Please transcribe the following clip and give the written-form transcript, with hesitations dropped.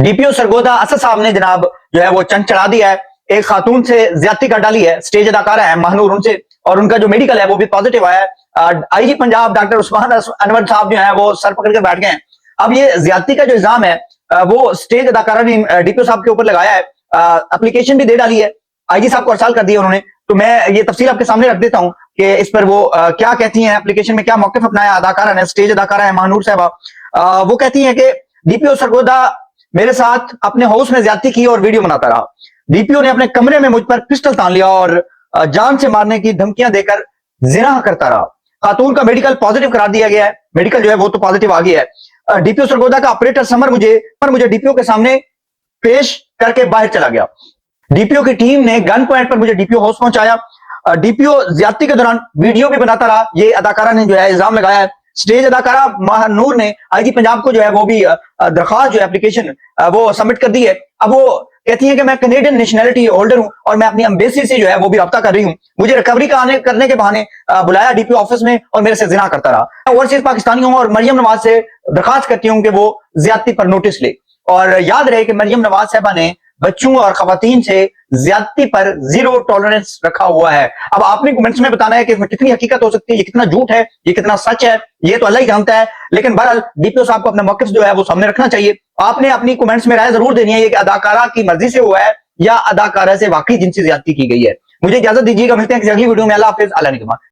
DPO Sargodha Asad साहब ने जनाब जो है वो चंद चढ़ा दिया है। एक खातून से ज्यादती कर डाली है, स्टेज अदाकारा है महानूर उनसे, और उनका जो मेडिकल है वो भी पॉजिटिव आया है। आईजी पंजाब डॉक्टर उस्मान अनवर साहब जो है वो सर पकड़ के बैठ गए हैं। अब ये ज्यादती का जो इल्जाम है वो स्टेज अदाकारा ने डीपीओ साहब के ऊपर लगाया है। एप्लीकेशन भी दे डाली है, आईजी साहब को अरसाल कर दिया उन्होंने। तो मैं ये तफसील आपके सामने रख देता हूँ कि इस पर वो क्या कहती हैं, एप्लीकेशन में क्या मौकिफ अपनाया अदाकारा ने, स्टेज अदाकारा है महानूर साहबा। वो कहती हैं कि डीपीओ सरगोदा मेरे साथ अपने हाउस में ज्यादती की और वीडियो बनाता रहा। डीपीओ ने अपने कमरे में मुझ पर पिस्टल तान लिया और जान से मारने की धमकियां देकर जिना करता रहा। खातून का मेडिकल पॉजिटिव करार दिया गया है, मेडिकल जो है वो तो पॉजिटिव आ गया है। डीपीओ सरगोदा का ऑपरेटर समर मुझे डीपीओ के सामने पेश करके बाहर चला गया। डीपीओ की टीम ने गन पॉइंट पर मुझे डीपीओ हाउस पहुंचाया। डीपीओ ज्यादती के दौरान वीडियो भी बनाता रहा, ये अदाकारा ने जो है इल्जाम लगाया है। स्टेज अदाकारा महानूर ने आईजी पंजाब को जो है वो भी दरखास्त जो है एप्लीकेशन वो सबमिट कर दी है। अब वो कहती है कि मैं कनेडियन नेशनैलिटी होल्डर हूं और मैं अपनी एम्बेसी से जो है वो भी रब्ता कर रही हूं। मुझे रिकवरी करने के बहाने बुलाया डीपीओ ऑफिस में और मेरे से जिना करता रहा। ओवरसीज पाकिस्तानी हूं और मरियम नवाज से दरखास्त करती हूं कि वो ज्यादती पर नोटिस ले। और याद रहे कि मरियम नवाज साहबा ने बच्चों और खवातीन से ज्यादती पर जीरो टॉलरेंस रखा हुआ है। अब आपने कमेंट्स में बताना है कि इसमें कितनी हकीकत हो सकती है, ये कितना झूठ है, ये कितना सच है, ये तो अल्लाह ही जानता है। लेकिन बहरहाल डीपीओ साहब को अपना मौकिफ जो है वो सामने रखना चाहिए। आपने अपनी कमेंट्स में राय जरूर देनी है कि अदाकारा की मर्जी से हुआ है या अदाकारा से वाकई जिनसी ज्यादती की गई है। मुझे इजाजत दीजिएगा, मिलते हैं किसी अगली वीडियो में। अल्लाह हाफिज, अल्लाह निगहबान।